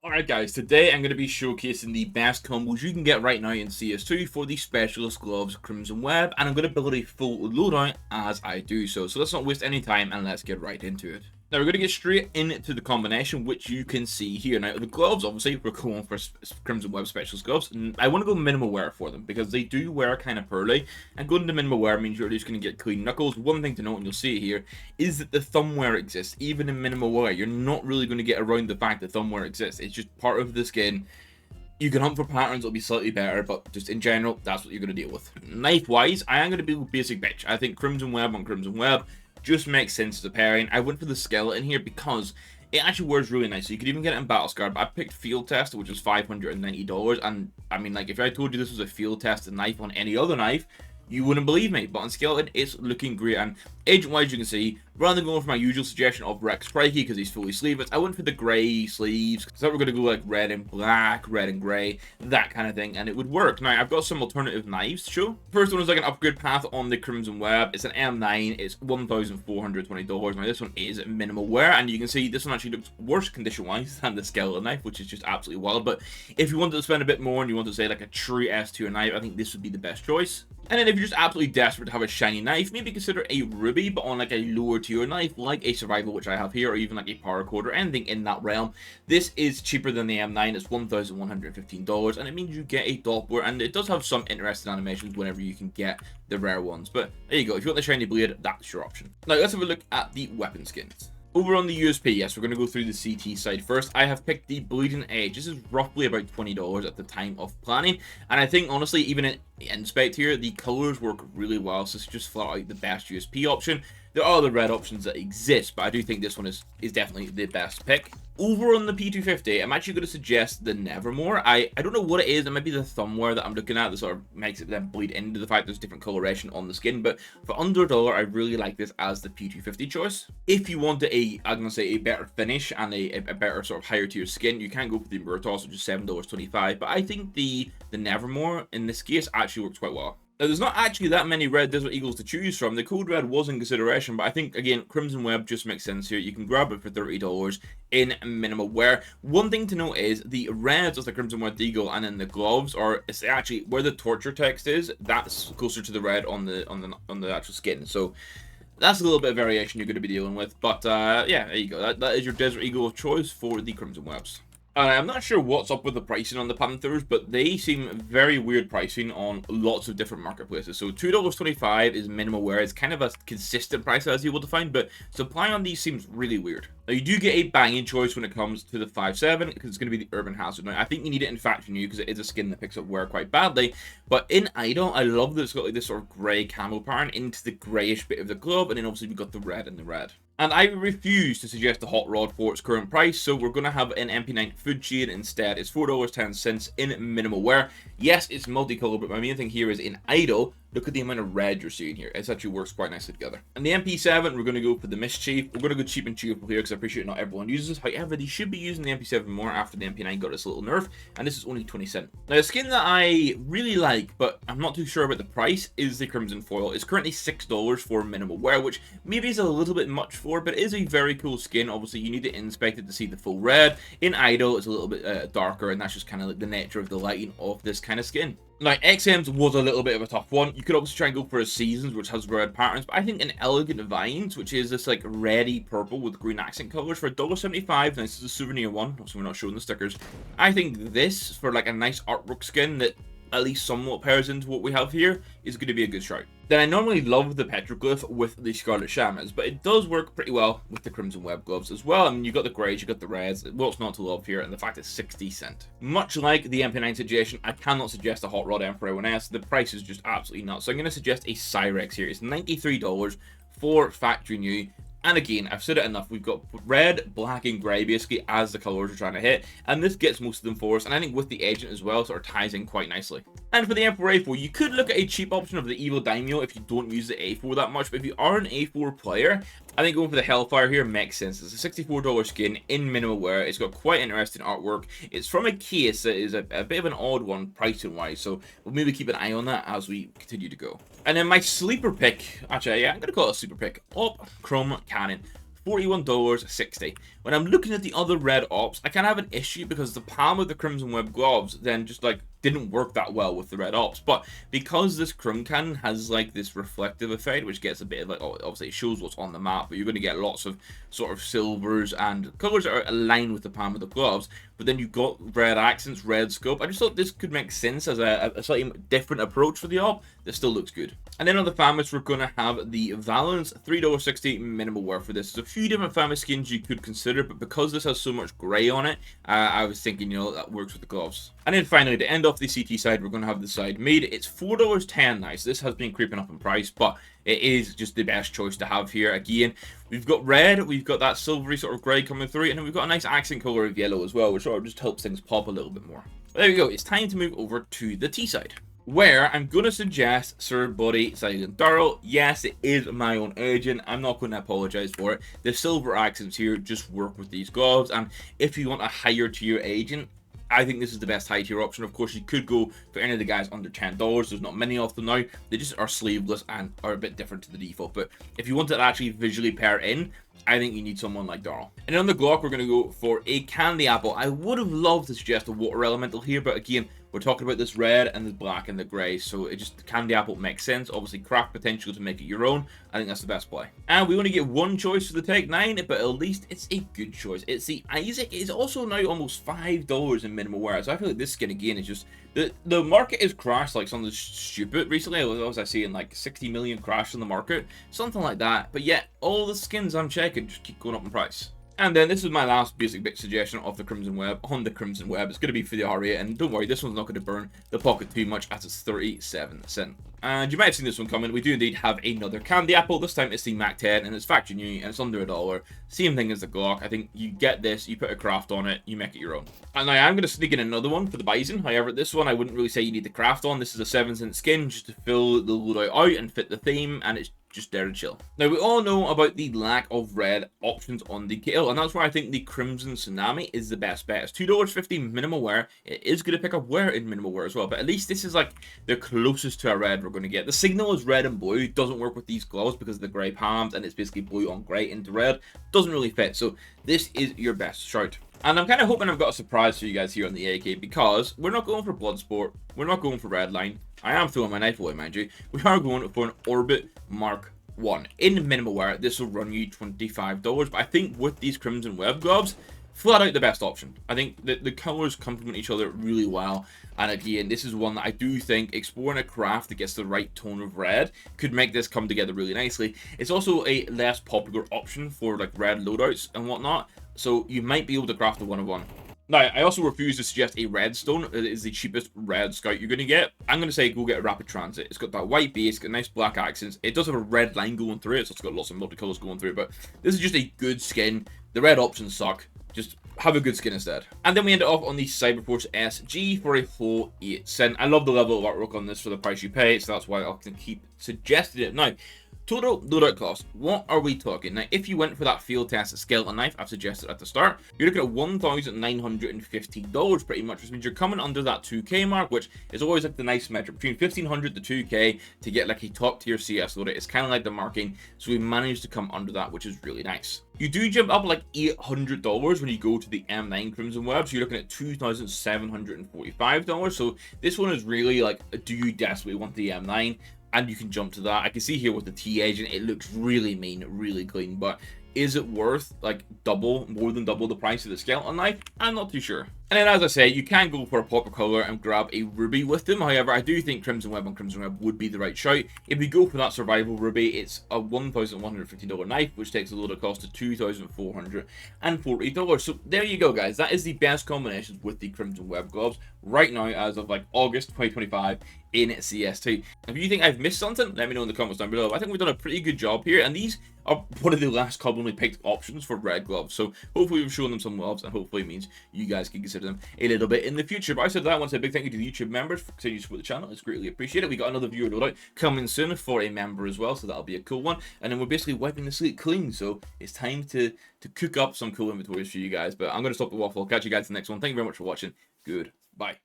Alright guys, today I'm going to be showcasing the best combos you can get right now in CS2 for the Specialist Gloves Crimson Web, and I'm going to build a full loadout as I do so. So let's not waste any time and let's get right into it. Now we're going to get straight into the combination, which you can see here. Now the gloves, obviously we're going for Crimson Web Specialist Gloves, and I want to go minimal wear for them because they do wear kind of poorly, and going to minimal wear means you're just going to get clean knuckles. One thing to note, and you'll see it here, is that the thumb wear exists even in minimal wear. You're not really going to get around the fact that thumb wear exists. It's just part of the skin. You can hunt for patterns, it'll be slightly better, but just in general, that's what you're going to deal with. Knife-wise, I am going to be basic bitch. I think Crimson Web on Crimson Web just makes sense as a pairing. I went for the skeleton here because it actually wears really nice. So you could even get it in Battle Scar, but I picked Field Test, which was $590. And I mean, like, if I told you this was a Field Tested knife on any other knife, you wouldn't believe me, but on skeleton, it's looking great. And agent-wise, you can see, rather than going for my usual suggestion of Rex Crikey because he's fully sleeveless, I went for the grey sleeves. So we're going to go like red and black, red and grey, that kind of thing, and it would work. Now, I've got some alternative knives to show. First one is like an upgrade path on the Crimson Web. It's an M9. It's $1,420. Now, this one is minimal wear, and you can see this one actually looks worse condition-wise than the skeleton knife, which is just absolutely wild. But if you wanted to spend a bit more and you want to say like a true S2 knife, I think this would be the best choice. And then if you're just absolutely desperate to have a shiny knife, maybe consider a ruby, but on like a lower tier knife, like a survival, which I have here, or even like a paracord or anything in that realm. This is cheaper than the M9. It's $1,115, and it means you get a doppler, and it does have some interesting animations whenever you can get the rare ones. But there you go. If you want the shiny blade, that's your option. Now let's have a look at the weapon skins. Over on the USP, yes, we're going to go through the CT side first. I have picked the Bleeding Edge. This is roughly about $20 at the time of planning. And I think, honestly, even in inspect here, the colors work really well. So it's just flat out the best USP option. There are other red options that exist, but I do think this one is definitely the best pick. Over on the P250, I'm actually going to suggest the Nevermore. I don't know what it is. It might be the thumb wear that I'm looking at that sort of makes it then bleed into the fact there's different coloration on the skin. But for under $1, I really like this as the P250 choice. If you wanted I'm going to say a better finish and a better sort of higher tier skin, you can go for the Murtos, which is $7.25. But I think the Nevermore in this case actually works quite well. Now, there's not actually that many red Desert Eagles to choose from. The Code Red was in consideration, but I think, again, Crimson Web just makes sense here. You can grab it for $30 in minimal wear. One thing to note is the reds of the Crimson Web Eagle and then the gloves are, it's actually where the torture text is, that's closer to the red on the actual skin. So that's a little bit of variation you're going to be dealing with. But yeah, there you go. That is your Desert Eagle of choice for the Crimson Webs. I'm not sure what's up with the pricing on the Panthers, but they seem very weird pricing on lots of different marketplaces. So $2.25 is minimal wear. It's kind of a consistent price as you will define, but supply on these seems really weird. Now, you do get a banging choice when it comes to the 5.7 because it's going to be the Urban Hazard. Now, I think you need it in Factory New because it is a skin that picks up wear quite badly. But in Idol, I love that it's got like this sort of grey camo pattern into the greyish bit of the glove, and then obviously we've got the red and the red. And I refuse to suggest a hot rod for its current price, so we're going to have an MP9 Food Chain instead. It's $4.10 in minimal wear. Yes, it's multicolored, but my main thing here is in Idol, look at the amount of red you're seeing here. It actually works quite nicely together. And the MP7, we're going to go for the Mischief. We're going to go cheap and cheerful here because I appreciate not everyone uses it. However, they should be using the MP7 more after the MP9 got its little nerf, and this is only 20 cents. Now, a skin that I really like, but I'm not too sure about the price, is the Crimson Foil. It's currently $6 for minimal wear, which maybe is a little bit much for, but it is a very cool skin. Obviously, you need to inspect it to see the full red. In Idol, it's a little bit darker, and that's just kind of like the nature of the lighting of this kind of skin. Now, XM's was a little bit of a tough one. You could obviously try and go for a Seasons, which has red patterns, but I think an Elegant Vines, which is this like reddy purple with green accent colors for $1.75. Now, this is a souvenir one, so we're not showing the stickers. I think this, for like a nice artwork skin that at least somewhat pairs into what we have here, is going to be a good shout. Then I normally love the Petroglyph with the Scarlet Shamans, but it does work pretty well with the Crimson Web gloves as well. I mean, you got the greys, you got the reds. What's not to love here? And the fact it's 60 cents. Much like the MP9 suggestion, I cannot suggest a Hot Rod Emperor 1S. The price is just absolutely nuts. So I'm going to suggest a Cyrex here. It's $93 for Factory New. And again, I've said it enough, we've got red, black, and grey basically as the colours we're trying to hit, and this gets most of them for us, and I think with the Agent as well, sort of ties in quite nicely. And for the Emperor A4, you could look at a cheap option of the Evil Daimyo if you don't use the A4 that much, but if you are an A4 player, I think going for the Hellfire here makes sense. It's a $64 skin in minimal wear. It's got quite interesting artwork. It's from a case that is a bit of an odd one pricing wise, so we'll maybe keep an eye on that as we continue to go. And then my sleeper pick, actually, yeah, I'm going to call it a sleeper pick, Op Chrome Cannon. $41.60. When I'm looking at the other red ops, I kind of have an issue because the palm of the Crimson Web gloves then just like didn't work that well with the red ops, but because this Crim Cannon has like this reflective effect, which gets a bit of like, oh, obviously it shows what's on the map, but you're going to get lots of sort of silvers and colors that are aligned with the palm of the gloves, but then you've got red accents, red scope. I just thought this could make sense as a slightly different approach for the op that still looks good. And then on the FAMAS, we're going to have the Valence, $3.60 minimal wear for this. There's a few different FAMAS skins you could consider, but because this has so much grey on it, I was thinking, you know, that works with the gloves. And then finally, to end off the CT side, we're going to have the side made. It's $4.10 nice. This has been creeping up in price, but it is just the best choice to have here. Again, we've got red, we've got that silvery sort of grey coming through, and then we've got a nice accent colour of yellow as well, which sort of just helps things pop a little bit more. But there we go. It's time to move over to the T side, where I'm going to suggest Sir Buddy Silent Darrell. Yes, it is my own agent. I'm not going to apologise for it. The silver accents here just work with these gloves, and if you want a higher tier agent, I think this is the best high tier option. Of course, you could go for any of the guys under $10. There's not many of them now. They just are sleeveless and are a bit different to the default. But if you want to actually visually pair in, I think you need someone like Darrell. And on the Glock, we're going to go for a candy apple. I would have loved to suggest a water elemental here, but again, we're talking about this red and the black and the grey, so it just, candy apple makes sense. Obviously, craft potential to make it your own. I think that's the best play. And we only get one choice for the Tech 9, but at least it's a good choice. It's the Isaac. It's also now almost $5 in minimal wear, so I feel like this skin, again, is just... The market has crashed like something stupid recently. I seeing like 60 million crash in the market, something like that. But yet, all the skins I'm checking just keep going up in price. And then this is my last basic bit suggestion of the Crimson Web on the Crimson Web. It's going to be for the R8, and don't worry, this one's not going to burn the pocket too much as it's 37¢. And you might have seen this one coming. We do indeed have another candy apple. This time it's the Mac 10, and it's factory new, and it's under $1. Same thing as the Glock. I think you get this, you put a craft on it, you make it your own. And I am going to sneak in another one for the Bison. However, this one I wouldn't really say you need the craft on. This is a 7-cent skin just to fill the loadout out and fit the theme, and it's just there to chill. Now, we all know about the lack of red options on the KL, and that's why I think the Crimson Tsunami is the best bet. It's $2.50 minimal wear. It is going to pick up wear in minimal wear as well, but at least this is like the closest to a red we're going to get. The signal is red and blue. It doesn't work with these gloves because of the grey palms, and it's basically blue on grey into red. Doesn't really fit, so this is your best shout. And I'm kind of hoping I've got a surprise for you guys here on the AK, because we're not going for Bloodsport, we're not going for Redline. I am throwing my knife away, mind you. We are going for an Orbit Mark 1. In minimal wear, this will run you $25, but I think with these Crimson Web gloves, flat out the best option. I think the colors complement each other really well, and again, this is one that I do think exploring a craft that gets the right tone of red could make this come together really nicely. It's also a less popular option for like red loadouts and whatnot, so you might be able to craft a 1-of-1. Now, I also refuse to suggest a redstone. It is the cheapest red scout you're going to get. I'm going to say go get a rapid transit. It's got that white base, it's got nice black accents. It does have a red line going through it, so it's got lots of multicolors going through it, but this is just a good skin. The red options suck. Just have a good skin instead. And then we end it off on the Cyberforce SG for a whole 8 cent. I love the level of artwork on this for the price you pay, so that's why I can keep suggesting it. Now, total loadout cost, what are we talking? Now, if you went for that field test skeleton knife I've suggested at the start, you're looking at $1,950 pretty much, which means you're coming under that 2K mark, which is always like the nice metric. Between 1,500 to 2K to get like a top tier CS loadout. It's kind of like the marking, so we managed to come under that, which is really nice. You do jump up like $800 when you go to the M9 Crimson Web, so you're looking at $2,745. So this one is really like, do you desperately want the M9? And you can jump to that. I can see here with the T agent, it looks really mean, really clean, but is it worth like more than double the price of the skeleton knife? I'm not too sure. And then, as I say, you can go for a pop of color and grab a ruby with them. However, I do think Crimson Web on Crimson Web would be the right shout. If we go for that survival ruby, it's a $1,150 knife, which takes a load cost to $2,440. So there you go, guys. That is the best combinations with the Crimson Web gloves right now as of like August 2025 in CS2. If you think I've missed something, let me know in the comments down below. I think we've done a pretty good job here, and these are one of the last commonly picked options for red gloves. So hopefully we've shown them some loves, and hopefully it means you guys can consider them a little bit in the future. But I said that, I want to say a big thank you to the YouTube members for continuing to support the channel. It's greatly appreciated. We got another viewer loadout coming soon for a member as well, so that'll be a cool one. And then we're basically wiping the slate clean, so it's time to cook up some cool inventories for you guys. But I'm going to stop the waffle. I'll catch you guys in the next one. Thank you very much for watching. Goodbye.